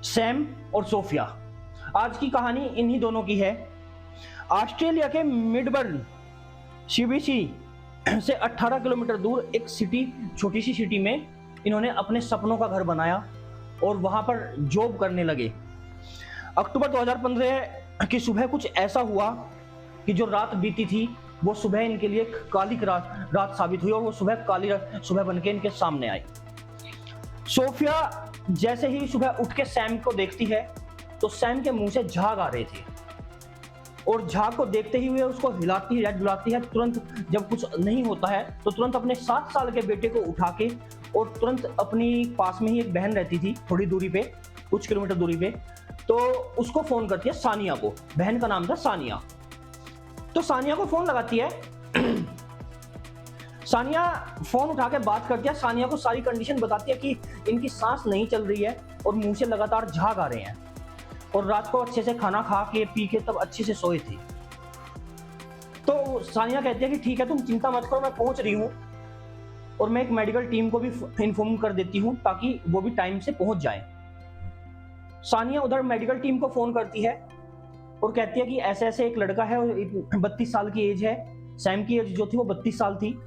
Sam और Sophia. आज की कहानी इन्हीं दोनों की है। ऑस्ट्रेलिया के मिडबर्न सीबीसी से 18 किलोमीटर दूर एक सिटी, छोटी सी सिटी में इन्होंने अपने सपनों का घर बनाया और वहां पर जॉब करने लगे। अक्टूबर 2015 की सुबह कुछ ऐसा हुआ कि जो रात बीती थी वो सुबह इनके लिए काली रात साबित हुई और वो सुबह काली सुबह बनके इनके सामने आई। सोफिया जैसे ही सुबह उठ के सैम को देखती है तो सैम के मुंह से झाग आ रहे थे और झाग को देखते ही हुए उसको हिलाती है, डुलाती है। तुरंत जब कुछ नहीं होता है तो तुरंत अपने 7 साल के बेटे को उठा के और तुरंत अपनी पास में ही एक बहन रहती थी थोड़ी दूरी पे, कुछ किलोमीटर दूरी पे, तो उसको फोन करती है सानिया को। बहन का नाम था सानिया। तो सानिया को फोन लगाती है। सानिया फोन उठा के बात करती है। सानिया को सारी कंडीशन बताती है कि इनकी सांस नहीं चल रही है और मुंह से लगातार झाग आ रहे हैं और रात को अच्छे से खाना खा के पी के तब अच्छे से सोए थे। तो सानिया कहती है कि ठीक है, तुम चिंता मत करो, मैं पहुंच रही हूं और मैं एक मेडिकल टीम को भी इन्फॉर्म कर देती हूं ताकि वो भी टाइम से पहुंच जाए। सानिया उधर मेडिकल टीम को फोन करती है और कहती है कि ऐसे ऐसे एक लड़का है, 32 साल की एज है। सैम की एज जो थी वो 32 साल थी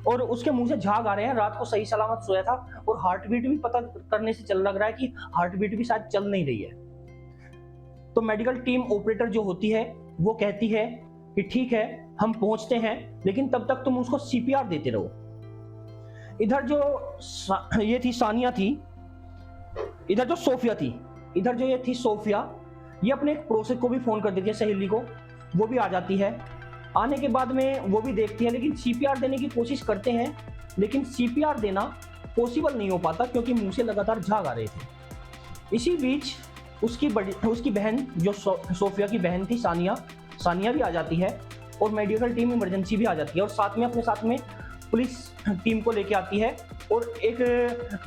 और उसके मुंह से झाग आ रहे हैं। रात को सही सलामत सोया था और हार्ट बीट भी पता करने से चल लग रहा है कि हार्ट बीट भी शायद चल नहीं रही है। तो मेडिकल टीम ऑपरेटर जो होती है वो कहती है कि ठीक है, हम पहुंचते हैं, लेकिन तब तक तुम उसको सीपीआर देते रहो। इधर जो ये थी सानिया थी, इधर जो सोफिया थी, इधर जो ये थी सोफिया, ये अपने एक पड़ोसी को भी फोन कर देती है, सहेली को। वो भी आ जाती है। आने के बाद में वो भी देखती है, लेकिन सीपीआर देने की कोशिश करते हैं, लेकिन सीपीआर देना पॉसिबल नहीं हो पाता क्योंकि मुंह से लगातार झाग आ रहे थे। इसी बीच उसकी बहन जो सोफिया की बहन थी सानिया भी आ जाती है और मेडिकल टीम इमरजेंसी भी आ जाती है और अपने साथ में पुलिस टीम को लेके आती है और एक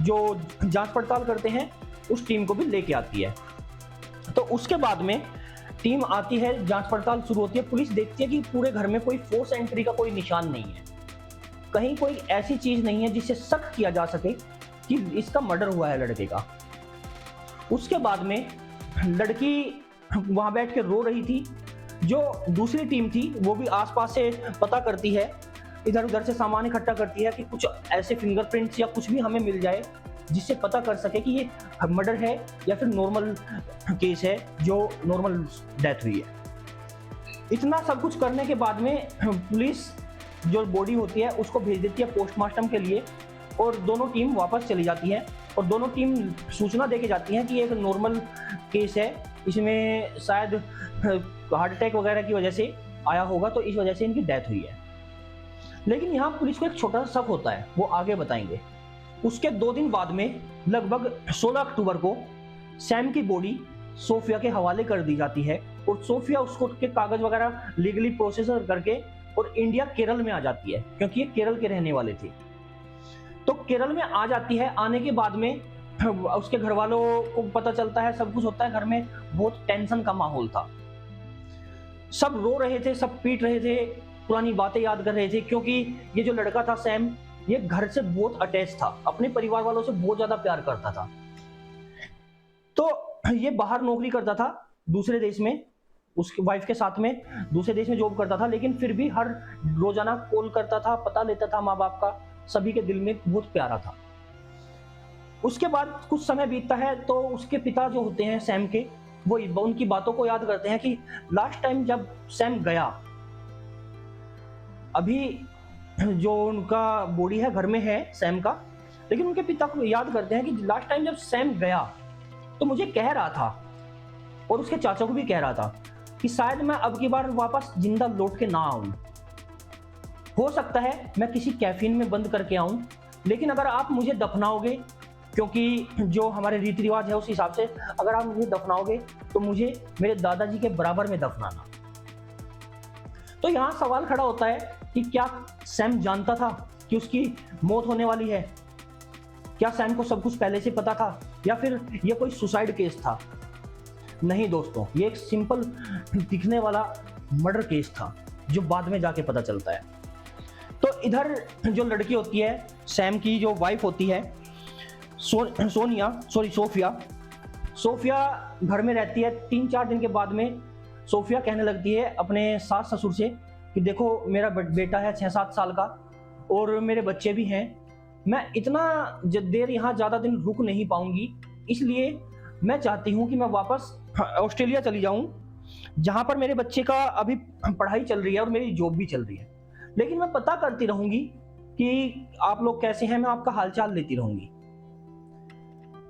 जो जांच पड़ताल करते हैं उस टीम को भी लेके आती है। तो उसके बाद में टीम आती है, जांच पड़ताल शुरू होती है। पुलिस देखती है कि पूरे घर में कोई फोर्स एंट्री का कोई निशान नहीं है, कहीं कोई ऐसी चीज नहीं है जिससे शक किया जा सके कि इसका मर्डर हुआ है लड़के का। उसके बाद में लड़की वहां बैठ के रो रही थी। जो दूसरी टीम थी वो भी आसपास से पता करती है, इधर उधर से सामान इकट्ठा करती है कि कुछ ऐसे फिंगरप्रिंट्स या कुछ भी हमें मिल जाए जिससे पता कर सके कि ये मर्डर है या फिर नॉर्मल केस है, जो नॉर्मल डेथ हुई है। इतना सब कुछ करने के बाद में पुलिस जो बॉडी होती है उसको भेज देती है पोस्टमार्टम के लिए और दोनों टीम वापस चली जाती है और दोनों टीम सूचना देके जाती हैं कि ये एक नॉर्मल केस है, इसमें शायद हार्ट अटैक वगैरह की वजह से आया होगा, तो इस वजह से इनकी डेथ हुई है। लेकिन यहाँ पुलिस को एक छोटा सा शक होता है, वो आगे बताएंगे। उसके 2 दिन बाद में लगभग 16 अक्टूबर को सैम की बॉडी सोफिया के हवाले कर दी जाती है और सोफिया उसको के कागज वगैरह लीगली प्रोसेस करके और इंडिया केरल में आ जाती है क्योंकि ये केरल के रहने वाले थे। तो केरल में आ जाती है। आने के बाद में उसके घर वालों को पता चलता है, सब कुछ होता है। घर में बहुत टेंशन का माहौल था, सब रो रहे थे, सब पीट रहे थे, पुरानी बातें याद कर रहे थे क्योंकि ये जो लड़का था सैम, ये घर से बहुत अटैच था, अपने परिवार वालों से बहुत ज्यादा प्यार करता था। तो ये बाहर नौकरी करता था दूसरे देश में, उसकी वाइफ के साथ में दूसरे देश में जॉब करता था, लेकिन फिर भी हर रोजाना कॉल करता था, पता लेता था माँ बाप का, सभी के दिल में बहुत प्यारा था। उसके बाद कुछ समय बीतता है तो उसके पिता जो होते हैं सैम के, वो उनकी बातों को याद करते हैं कि लास्ट टाइम जब सैम गया, अभी जो उनका बॉडी है घर में है सैम का, लेकिन उनके पिता को याद करते हैं कि लास्ट टाइम जब सैम गया तो मुझे कह रहा था और उसके चाचा को भी कह रहा था कि शायद मैं अब की बार वापस जिंदा लौट के ना आऊं, हो सकता है मैं किसी कैफीन में बंद करके आऊं, लेकिन अगर आप मुझे दफनाओगे, क्योंकि जो हमारे रीति रिवाज है उस हिसाब से अगर आप मुझे दफनाओगे तो मुझे मेरे दादाजी के बराबर में दफनाना। तो यहां सवाल खड़ा होता है कि क्या सैम जानता था कि उसकी मौत होने वाली है? क्या सैम को सब कुछ पहले से पता था या फिर यह कोई सुसाइड केस था? नहीं दोस्तों, ये एक सिंपल दिखने वाला मर्डर केस था जो बाद में जाके पता चलता है। तो इधर जो लड़की होती है, सैम की जो वाइफ होती है सोफिया, सोफिया घर में रहती है। 3-4 दिन के बाद में सोफिया कहने लगती है अपने सास ससुर से कि देखो मेरा बेटा है 6-7 साल का और मेरे बच्चे भी हैं, मैं इतना देर यहाँ ज़्यादा दिन रुक नहीं पाऊंगी, इसलिए मैं चाहती हूँ कि मैं वापस ऑस्ट्रेलिया चली जाऊँ, जहाँ पर मेरे बच्चे का अभी पढ़ाई चल रही है और मेरी जॉब भी चल रही है। लेकिन मैं पता करती रहूंगी कि आप लोग कैसे हैं, मैं आपका हालचाल लेती रहूंगी।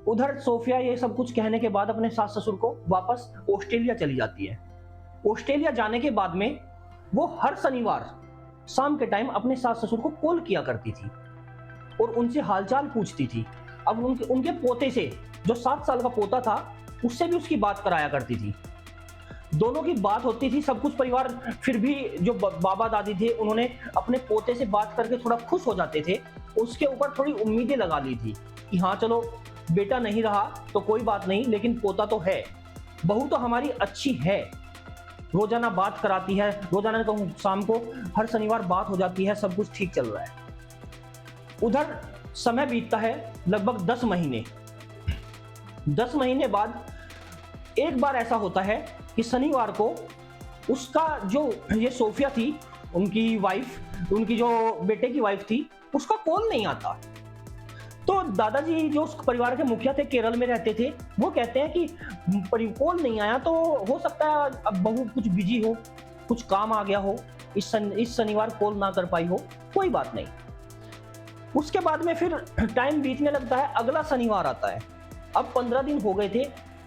उधर सोफिया ये सब कुछ कहने के बाद अपने सास ससुर को वापस ऑस्ट्रेलिया चली जाती है। ऑस्ट्रेलिया जाने के बाद में वो हर शनिवार शाम के टाइम अपने सास ससुर को कॉल किया करती थी और उनसे हालचाल पूछती थी। अब उनके पोते से, जो 7 साल का पोता था, उससे भी उसकी बात कराया करती थी। दोनों की बात होती थी, सब कुछ परिवार फिर भी जो बाबा दादी थे उन्होंने अपने पोते से बात करके थोड़ा खुश हो जाते थे। उसके ऊपर थोड़ी उम्मीदें लगा ली थी कि हाँ चलो बेटा नहीं रहा तो कोई बात नहीं, लेकिन पोता तो है, बहू तो हमारी अच्छी है, रोजाना बात कराती है, रोजाना कहूँ शाम को हर शनिवार बात हो जाती है, सब कुछ ठीक चल रहा है। उधर समय बीतता है लगभग 10 महीने। 10 महीने बाद एक बार ऐसा होता है कि शनिवार को उसका जो ये सोफिया थी, उनकी वाइफ, उनकी जो बेटे की वाइफ थी, उसका कॉल नहीं आता। तो दादाजी जो उस परिवार के मुखिया थे, केरल में रहते थे, वो कहते हैं कि कॉल नहीं आया तो हो सकता है अब बहू कुछ बिजी हो, कुछ काम आ गया हो, इस शनिवार कॉल ना कर पाई हो, कोई बात नहीं। उसके बाद में फिर टाइम बीतने लगता है, अगला शनिवार आता है। अब 15 दिन हो गए थे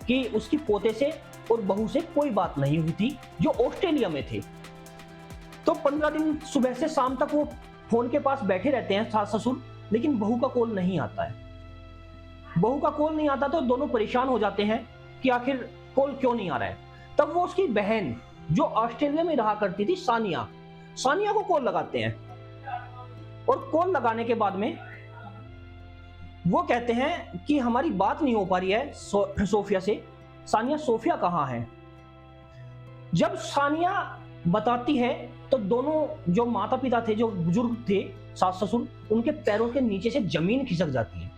कि उसकी पोते से और बहू से कोई बात नहीं हुई थी, जो ऑस्ट्रेलिया में थे। तो 15 दिन सुबह से शाम तक वो फोन के पास बैठे रहते हैं सास ससुर, लेकिन बहू का कॉल नहीं आता है। बहू का कॉल नहीं आता तो दोनों परेशान हो जाते हैं कि आखिर कॉल क्यों नहीं आ रहा है। तब वो उसकी बहन जो ऑस्ट्रेलिया में रहा करती थी, सानिया को कॉल लगाते हैं और कॉल लगाने के बाद में वो कहते हैं कि हमारी बात नहीं हो पा रही है सोफिया से। सोफिया कहाँ है? जब सानिया बताती है तो दोनों जो माता पिता थे, जो बुजुर्ग थे, सास ससुर, उनके पैरों के नीचे से जमीन खिसक जाती है,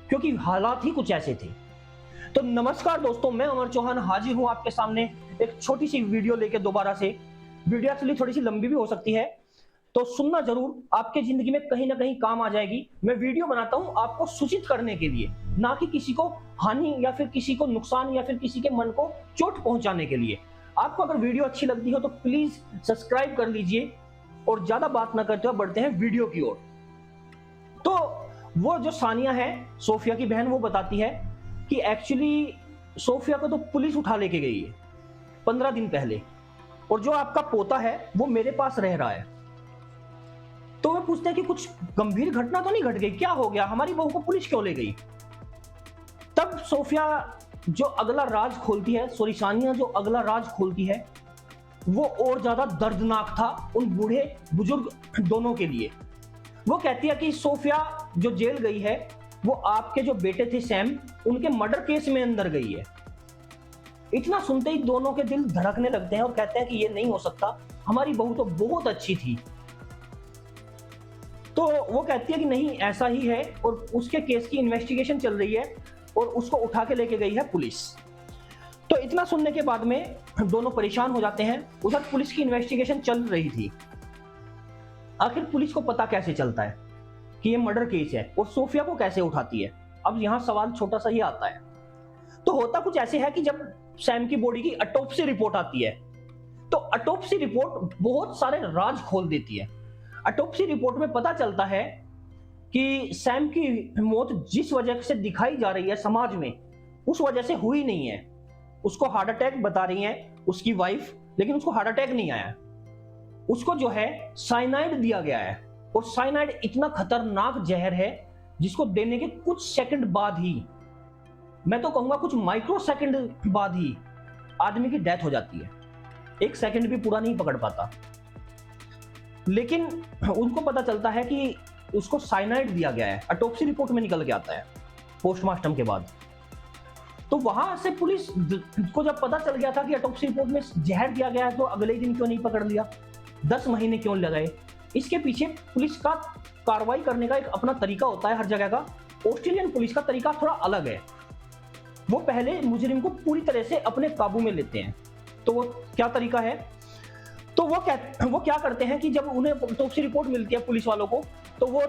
क्योंकि हालात ही कुछ ऐसे थे। तो नमस्कार दोस्तों, मैं अमर चौहान हाजिर हूं आपके सामने एक छोटी सी वीडियो लेके दोबारा से। वीडियो एक्चुअली थोड़ी सी लंबी भी हो सकती है, तो सुनना जरूर, आपके जिंदगी में कहीं ना कहीं काम आ जाएगी। मैं वीडियो बनाता हूं आपको सूचित करने के लिए, ना कि किसी को हानि या फिर किसी को नुकसान या फिर किसी के मन को चोट पहुंचाने के लिए। आपको अगर वीडियो अच्छी लगती हो तो प्लीज सब्सक्राइब कर लीजिए और ज्यादा बात ना करते हुए बढ़ते हैं वीडियो की ओर। तो वो जो सानिया है, सोफिया की बहन, वो बताती है कि एक्चुअली सोफिया को तो पुलिस उठा लेके गई है 15 दिन पहले, और जो आपका पोता है वो मेरे पास रह रहा है। तो वे पूछते हैं कि कुछ गंभीर घटना तो नहीं घट गई, क्या हो गया, हमारी बहू को पुलिस क्यों ले गई? तब सोफिया जो अगला राज खोलती है, सानिया जो अगला राज खोलती है, वो और ज्यादा दर्दनाक था उन बूढ़े बुजुर्ग दोनों के लिए। वो कहती है कि सोफिया जो जेल गई है वो आपके जो बेटे थे सैम, उनके मर्डर केस में अंदर गई है। इतना सुनते ही दोनों के दिल धड़कने लगते हैं और कहते हैं कि ये नहीं हो सकता, हमारी बहू तो बहुत अच्छी थी। तो वो कहती है कि नहीं, ऐसा ही है, और उसके केस की इन्वेस्टिगेशन चल रही है और उसको उठा के लेके गई है पुलिस। तो इतना सुनने के बाद में दोनों परेशान हो जाते हैं। उधर पुलिस की इन्वेस्टिगेशन चल रही थी। आखिर पुलिस को पता कैसे चलता है कि ये मर्डर केस है और सोफिया को कैसे उठाती है? अब यहां सवाल छोटा सा ही आता है। तो होता कुछ ऐसे है कि जब सैम की बॉडी की ऑटोप्सी रिपोर्ट आती है, तो ऑटोप्सी रिपोर्ट बहुत सारे राज खोल देती है। ऑटोप्सी रिपोर्ट में पता चलता है कि सैम की मौत जिस वजह से दिखाई जा रही है समाज में, उस वजह से हुई नहीं है। उसको हार्ट अटैक बता रही है उसकी वाइफ, लेकिन उसको हार्ट अटैक नहीं आया। उसको जो है साइनाइड दिया गया है, और साइनाइड इतना खतरनाक जहर है जिसको देने के कुछ सेकंड बाद ही, मैं तो कहूंगा कुछ माइक्रो सेकंड बाद ही आदमी की डेथ हो जाती है। 1 सेकंड भी पूरा नहीं पकड़ पाता। लेकिन उनको पता चलता है कि उसको साइनाइड दिया गया है, ऑटोप्सी रिपोर्ट में निकल के आता है पोस्टमार्टम के बाद। तो वहां से पुलिस को जब पता चल गया था कि ऑटोप्सी रिपोर्ट में जहर दिया गया है, तो अगले ही दिन क्यों नहीं पकड़ लिया? 10 महीने क्यों लगाए? इसके पीछे पुलिस का कार्रवाई करने का एक अपना तरीका होता है हर जगह का। ऑस्ट्रेलियन पुलिस का तरीका थोड़ा अलग है। वो पहले मुजरिम को पूरी तरह से अपने काबू में लेते हैं। तो वो क्या तरीका है, तो वो क्या करते हैं कि जब उन्हें ऑटोप्सी रिपोर्ट मिलती है पुलिस वालों को, तो वो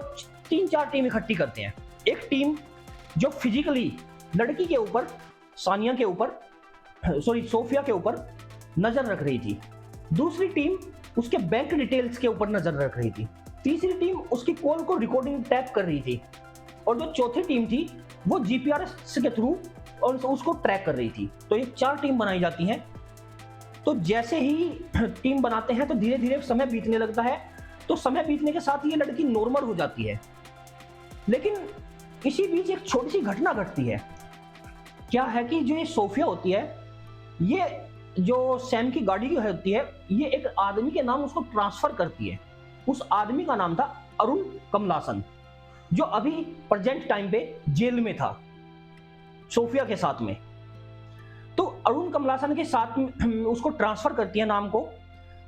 3-4 टीम इकट्ठी करते हैं। एक टीम जो फिजिकली लड़की के ऊपर, सानिया के ऊपर, सोफिया के ऊपर नजर रख रही थी। दूसरी टीम उसके बैंक डिटेल्स के ऊपर नजर रख रही थी। तीसरी टीम उसकी कॉल को रिकॉर्डिंग टैप कर रही थी। और जो चौथी टीम थी वो जीपीआरएस के थ्रू और उसको ट्रैक कर रही थी। तो ये 4 टीम बनाई जाती हैं। तो जैसे ही टीम बनाते हैं तो धीरे धीरे समय बीतने लगता है। तो समय बीतने के साथ ये लड़की नॉर्मल हो जाती है। लेकिन इसी बीच एक छोटी सी घटना घटती है। क्या है कि जो ये सोफिया होती है, ये जो सैम की गाड़ी की होती है, ये एक आदमी के नाम उसको ट्रांसफर करती है। उस आदमी का नाम था अरुण कमलासन, जो अभी प्रेजेंट टाइम पे जेल में था सोफिया के साथ में। तो अरुण कमलासन के साथ में उसको ट्रांसफर करती है नाम को।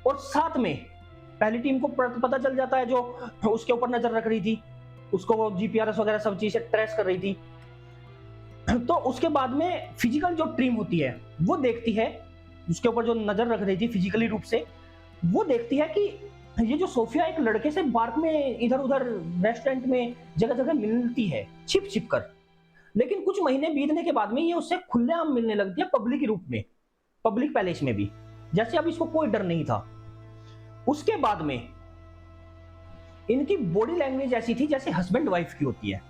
और साथ में पहली टीम को पता चल जाता है, जो उसके ऊपर नजर रख रही थी, उसको वो जीपीआरएस वगैरह सब चीजें ट्रेस कर रही थी। तो उसके बाद में फिजिकल जो टीम होती है वो देखती है, उसके ऊपर जो नजर रख रही थी फिजिकली रूप से, वो देखती है कि ये जो सोफिया एक लड़के से पार्क में इधर उधर रेस्टोरेंट में जगह जगह मिलती है छिप छिप कर। लेकिन कुछ महीने बीतने के बाद में ये उससे खुलेआम मिलने लगती है, पब्लिक रूप में, पब्लिक पैलेस में भी, जैसे अब इसको कोई डर नहीं था। उसके बाद में इनकी बॉडी लैंग्वेज ऐसी थी जैसे हस्बैंड वाइफ की होती है।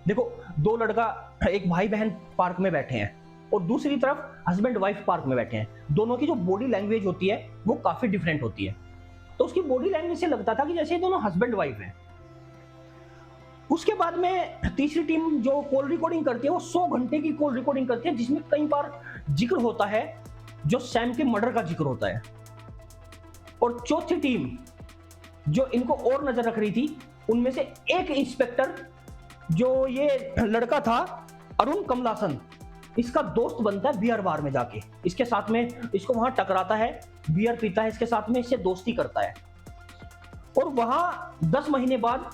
देखो, 2 लड़का, एक भाई बहन पार्क में बैठे हैं और दूसरी तरफ हस्बैंड वाइफ पार्क में बैठे हैं। दोनों की जो बॉडी लैंग्वेज होती है वो काफी डिफरेंट होती है। तो उसकी बॉडी लैंग्वेज से लगता था कि जैसे ये दोनों हस्बैंड वाइफ हैं। उसके बाद में तीसरी टीम जो कॉल रिकॉर्डिंग करती है, वो 100 घंटे की कॉल रिकॉर्डिंग करती है, जिसमें कई बार जिक्र होता है जो सैम के मर्डर का जिक्र होता है। और चौथी टीम जो इनको और नजर रख रही थी, उनमें से एक इंस्पेक्टर, जो ये लड़का था अरुण कमलासन, इसका दोस्त बनता है बियर बार में जाके, इसके साथ में इसको वहां टकराता है, बियर पीता है इसके साथ में, इससे दोस्ती करता है। और वहां 10 महीने बाद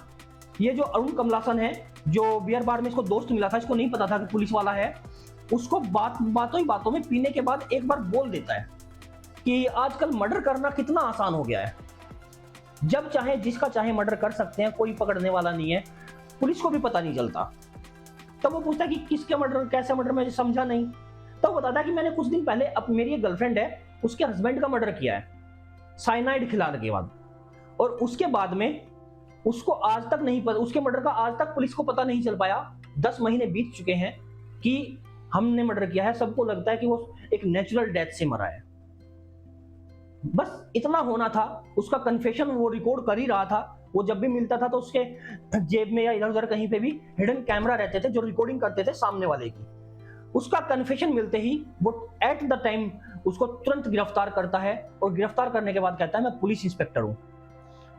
ये जो अरुण कमलासन है, जो बियर बार में इसको दोस्त मिला था, इसको नहीं पता था कि पुलिस वाला है, उसको बातों ही बातों में पीने के बाद एक बार बोल देता है कि आजकल मर्डर करना कितना आसान हो गया है, जब चाहे जिसका चाहे मर्डर कर सकते हैं, कोई पकड़ने वाला नहीं है, पुलिस को भी पता नहीं चलता। तब वो पूछता है कि किसके मर्डर, कैसे मर्डर, मैं समझा नहीं। तब वो बताता है कि मैंने कुछ दिन पहले, अब मेरी एक गर्लफ्रेंड है, उसके हस्बैंड का मर्डर किया है साइनाइड खिलाने के बाद। और उसके बाद में उसको आज तक नहीं पता, उसके मर्डर का आज तक पुलिस को पता नहीं चल पाया। 10 महीने बीत चुके हैं कि हमने मर्डर किया है, सबको लगता है कि वो एक नेचुरल डेथ से मरा है। बस इतना होना था। उसका कन्फेशन वो रिकॉर्ड कर ही रहा था। वो जब भी मिलता था तो उसके जेब में या इधर उधर कहीं पे भी हिडन कैमरा रहते थे जो रिकॉर्डिंग करते थे सामने वाले की। उसका कन्फेशन मिलते ही वो एट द टाइम उसको तुरंत गिरफ्तार करता है। और गिरफ्तार करने के बाद कहता है, मैं पुलिस इंस्पेक्टर हूं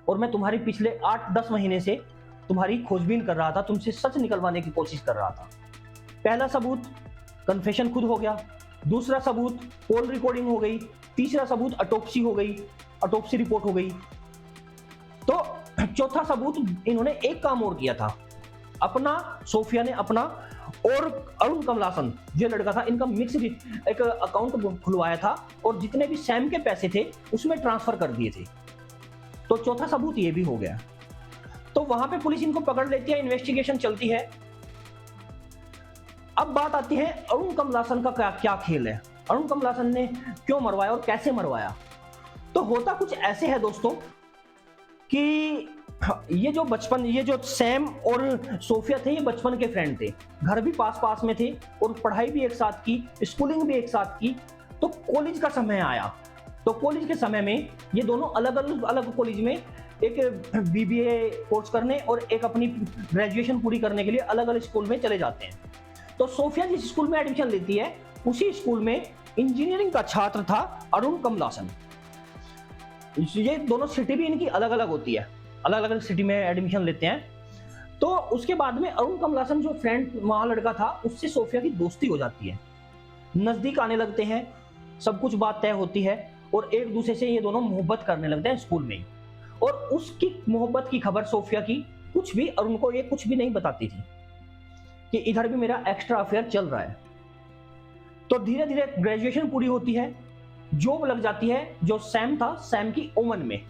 और मैं तुम्हारी पिछले 8-10 महीने से तुम्हारी खोजबीन कर रहा था, तुमसे सच निकलवाने की कोशिश कर रहा था। पहला सबूत कन्फेशन खुद हो गया, दूसरा सबूत कॉल रिकॉर्डिंग हो गई, तीसरा सबूत ऑटोप्सी हो गई, ऑटोप्सी रिपोर्ट हो गई। तो चौथा सबूत इन्होंने एक काम और किया था, अपना, सोफिया ने अपना और अरुण कमलासन जो लड़का था, इनका मिक्स एक अकाउंट खुलवाया था और जितने भी सैम के पैसे थे उसमें ट्रांसफर कर दिए थे। तो चौथा सबूत ये भी हो गया। तो वहां पे पुलिस इनको पकड़ लेती है, इन्वेस्टिगेशन चलती है। अब बात आती है अरुण कमलासन का क्या खेल है, अरुण कमलासन ने क्यों मरवाया और कैसे मरवाया। तो होता कुछ ऐसे है दोस्तों कि ये जो सैम और सोफिया थे, ये बचपन के फ्रेंड थे, घर भी पास पास में थे और पढ़ाई भी एक साथ की, स्कूलिंग भी एक साथ की। तो कॉलेज का समय आया, तो कॉलेज के समय में ये दोनों अलग अलग कॉलेज में, एक बीबीए कोर्स करने और एक अपनी ग्रेजुएशन पूरी करने के लिए अलग अलग स्कूल में चले जाते हैं। तो सोफिया जिस स्कूल में एडमिशन लेती है, उसी स्कूल में इंजीनियरिंग का छात्र था अरुण कमलासन। ये दोनों सिटी भी इनकी अलग अलग होती है, अलग अलग सिटी में एडमिशन लेते हैं। तो उसके बाद में अरुण कमलासन जो फ्रेंड वहां लड़का था, उससे सोफिया की दोस्ती हो जाती है, नजदीक आने लगते हैं, सब कुछ बात तय होती है और एक दूसरे से ये दोनों मोहब्बत करने लगते हैं स्कूल में। और उसकी मोहब्बत की खबर सोफिया की कुछ भी अरुण को ये कुछ भी नहीं बताती थी कि इधर भी मेरा एक्स्ट्रा अफेयर चल रहा है। तो धीरे धीरे ग्रेजुएशन पूरी होती है, जॉब लग जाती है जो सैम था, सैम की ओमन में।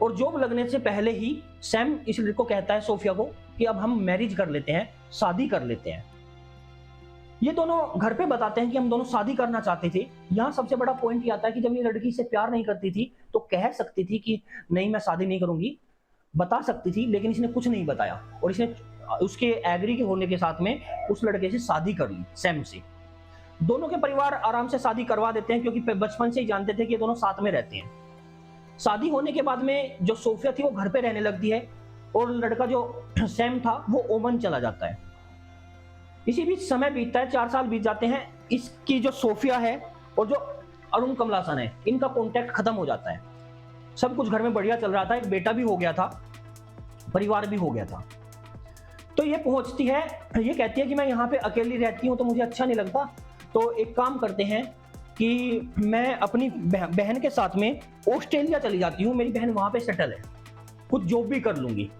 और जॉब लगने से पहले ही सैम इस लड़के को कहता है, सोफिया को, कि अब हम मैरिज कर लेते हैं, शादी कर लेते हैं। ये दोनों घर पे बताते हैं कि हम दोनों शादी करना चाहते थे। यहाँ सबसे बड़ा पॉइंट ये आता है कि जब ये लड़की से प्यार नहीं करती थी तो कह सकती थी कि नहीं मैं शादी नहीं करूंगी, बता सकती थी, लेकिन इसने कुछ नहीं बताया और इसने उसके एग्री के होने के साथ में उस लड़के से शादी कर ली, सैम से। दोनों के परिवार आराम से शादी करवा देते हैं क्योंकि बचपन से ही जानते थे कि ये दोनों साथ में रहते हैं। शादी होने के बाद में जो सोफिया थी वो घर पे रहने लगती है और लड़का जो सैम था वो ओमन चला जाता है। इसी बीच समय बीतता है, 4 साल बीत जाते हैं। इसकी जो सोफिया है और जो अरुण कमलासन है, इनका कॉन्टेक्ट खत्म हो जाता है। सब कुछ घर में बढ़िया चल रहा था, एक बेटा भी हो गया था, परिवार भी हो गया था। तो ये पहुंचती है, ये कहती है कि मैं यहाँ पे अकेली रहती हूँ तो मुझे अच्छा नहीं लगता, तो एक काम करते हैं कि मैं अपनी बहन के साथ में ऑस्ट्रेलिया चली जाती हूँ, मेरी बहन वहां पे सेटल है, कुछ जॉब भी कर लूंगी।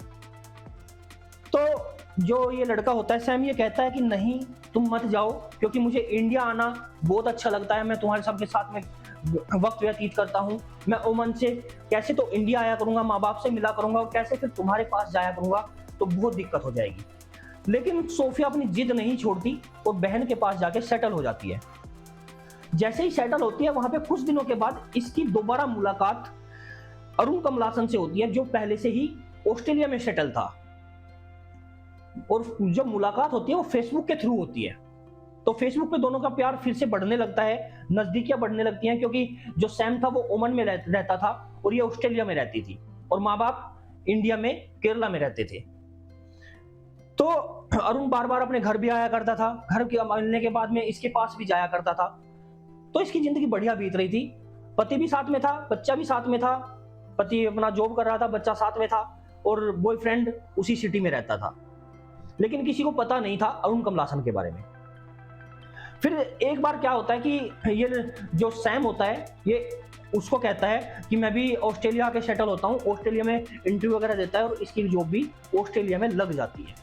तो जो ये लड़का होता है सैम, ये कहता है कि नहीं तुम मत जाओ, क्योंकि मुझे इंडिया आना बहुत अच्छा लगता है, मैं तुम्हारे सबके साथ में वक्त व्यतीत करता हूँ। मैं ओमन से कैसे तो इंडिया आया करूंगा, माँ बाप से मिला करूंगा, और कैसे फिर तुम्हारे पास जाया करूंगा, तो बहुत दिक्कत हो जाएगी। लेकिन सोफिया अपनी जिद नहीं छोड़ती और बहन के पास जाके सेटल हो जाती है। जैसे ही सेटल होती है, वहां पे कुछ दिनों के बाद इसकी दोबारा मुलाकात अरुण कमलासन से होती है, जो पहले से ही ऑस्ट्रेलिया में सेटल था। और जो मुलाकात होती है वो फेसबुक के थ्रू होती है। तो फेसबुक पे दोनों का प्यार फिर से बढ़ने लगता है, नजदीकियां बढ़ने लगती हैं, क्योंकि जो सैम था वो ओमन में रहता था और ये ऑस्ट्रेलिया में रहती थी, और माँ बाप इंडिया में केरला में रहते थे। तो अरुण बार बार अपने घर भी आया करता था, घर के मिलने के बाद में इसके पास भी जाया करता था। तो इसकी जिंदगी बढ़िया बीत रही थी, पति भी साथ में था, बच्चा भी साथ में था, पति अपना जॉब कर रहा था, बच्चा साथ में था, और बॉयफ्रेंड उसी सिटी में रहता था। लेकिन किसी को पता नहीं था अरुण कमलासन के बारे में। फिर एक बार क्या होता है कि ये जो सैम होता है, ये उसको कहता है कि मैं भी ऑस्ट्रेलिया के सेटल होता हूँ, ऑस्ट्रेलिया में इंटरव्यू वगैरह देता है, और इसकी जॉब भी ऑस्ट्रेलिया में लग जाती है।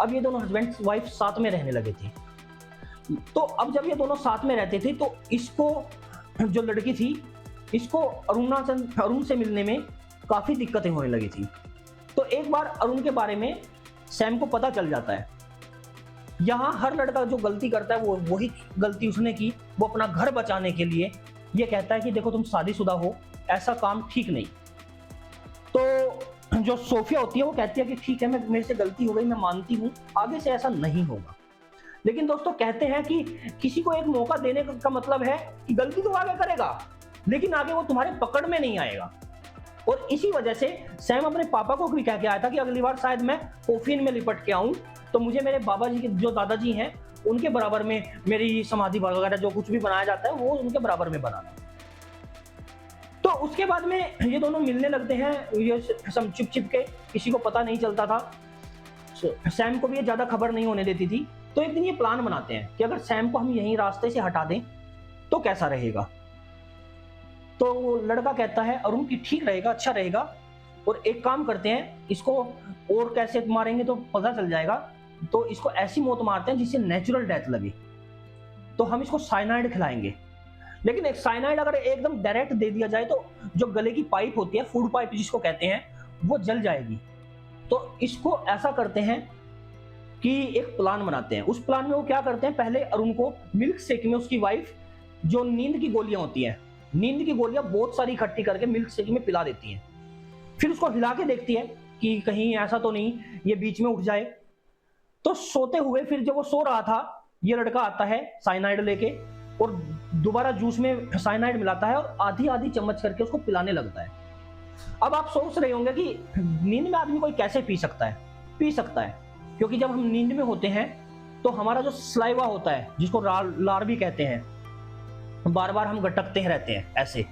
अब ये दोनों हस्बैंड वाइफ साथ में रहने लगे थे। तो अब जब ये दोनों साथ में रहते थे तो इसको, जो लड़की थी, इसको अरुण से मिलने में काफी दिक्कतें होने लगी थी। तो एक बार अरुण के बारे में सैम को पता चल जाता है। यहाँ हर लड़का जो गलती करता है वो वही गलती उसने की। वो अपना घर बचाने के लिए ये कहता है कि देखो तुम शादीशुदा हो, ऐसा काम ठीक नहीं। तो जो सोफिया होती है वो कहती है कि ठीक है, मेरे से गलती हो गई, मैं मानती हूँ, आगे से ऐसा नहीं होगा। लेकिन दोस्तों कहते हैं कि किसी को एक मौका देने का मतलब है कि गलती तो आगे करेगा, लेकिन आगे वो तुम्हारे पकड़ में नहीं आएगा। और इसी वजह से सैम अपने पापा को भी कह के आया था कि अगली बार शायद मैं कोफीन में लिपट के आऊं तो मुझे मेरे बाबा जी के, जो दादाजी हैं, उनके बराबर में मेरी समाधि वगैरह जो कुछ भी बनाया जाता है वो उनके बराबर में बनाना। तो उसके बाद में ये दोनों मिलने लगते हैं, ये सब चुप छिप के, किसी को पता नहीं चलता था। सैम को भी ये ज्यादा खबर नहीं होने देती थी। तो एक दिन ये प्लान बनाते हैं कि अगर सैम को हम यहीं रास्ते से हटा दें तो कैसा रहेगा। तो लड़का कहता है अरुण की ठीक रहेगा, अच्छा रहेगा, और एक काम करते हैं, इसको और कैसे मारेंगे तो पता चल जाएगा, तो इसको ऐसी मौत मारते हैं जिससे नेचुरल डेथ लगे। तो हम इसको साइनाइड खिलाएंगे। लेकिन एक साइनाइड अगर एकदम डायरेक्ट दे दिया जाए तो जो गले की पाइप होती है, फूड पाइप जिसको कहते हैं, वो जल जाएगी। तो इसको ऐसा करते हैं कि एक प्लान बनाते हैं। उस प्लान में वो क्या करते हैं, पहले अरुण को मिल्क शेक में उसकी वाइफ जो नींद की गोलियां होती हैं, नींद की गोलियां बहुत सारी इकट्ठी करके मिल्क शेक में पिला देती हैं। फिर उसको हिला के देखती है कि कहीं ऐसा तो नहीं ये बीच में उठ जाए। तो सोते हुए फिर जब वो सो रहा था, ये लड़का आता है साइनाइड लेके और दोबारा जूस में साइनाइड मिलाता है और आधी आधी चम्मच करके उसको पिलाने लगता है। अब आप सोच रहे होंगे कि नींद में आदमी कोई कैसे पी सकता है? पी सकता है, क्योंकि जब हम नींद में होते हैं तो हमारा जो स्लाइवा होता है, जिसको लार भी कहते हैं, बार बार हम गटकते रहते हैं ऐसे,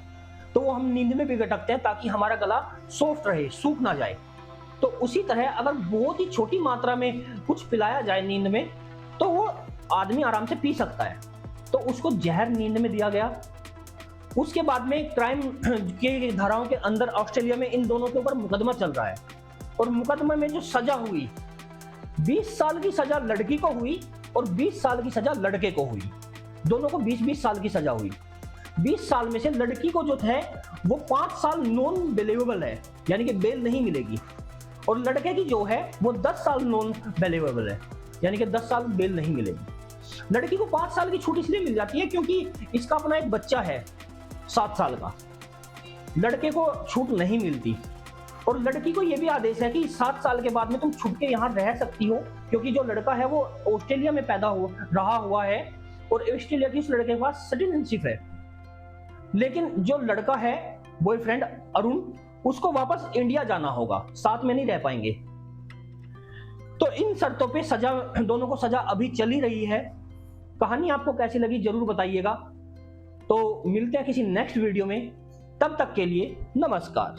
तो वो हम नींद में भी गटकते हैं ताकि हमारा गला सॉफ्ट रहे, सूख ना जाए। तो उसी तरह अगर बहुत ही छोटी मात्रा में कुछ पिलाया जाए नींद में तो वो आदमी आराम से पी सकता है। तो उसको जहर नींद में दिया गया। उसके बाद में क्राइम की धाराओं के अंदर ऑस्ट्रेलिया में इन दोनों के ऊपर मुकदमा चल रहा है, और मुकदमे में जो सजा हुई, 20 साल की सजा लड़की को हुई और 20 साल की सजा लड़के को हुई। दोनों को 20-20 साल की सजा हुई। 20 साल में से लड़की को जो है वो 5 साल नॉन बेलेबल है, यानी कि बेल नहीं मिलेगी, और लड़के की जो है वो 10 साल नॉन बेलेबल है, यानी कि 10 साल बेल नहीं मिलेगी। लड़की को 5 साल की छूट इसलिए मिल जाती है क्योंकि इसका अपना एक बच्चा है 7 साल का, लड़के को छूट नहीं मिलती। और लड़की को यह भी आदेश है कि 7 साल के बाद में तुम छुप के यहाँ रह सकती हो, क्योंकि जो लड़का है वो ऑस्ट्रेलिया में पैदा रहा हुआ है और ऑस्ट्रेलिया की उस लड़के के पास सिटीजनशिप है। लेकिन जो लड़का है बॉयफ्रेंड अरुण, उसको वापस इंडिया जाना होगा, साथ में नहीं रह पाएंगे। तो इन शर्तों पे सजा, दोनों को सजा अभी चली रही है। कहानी आपको कैसी लगी जरूर बताइएगा। तो मिलते हैं किसी नेक्स्ट वीडियो में, तब तक के लिए नमस्कार।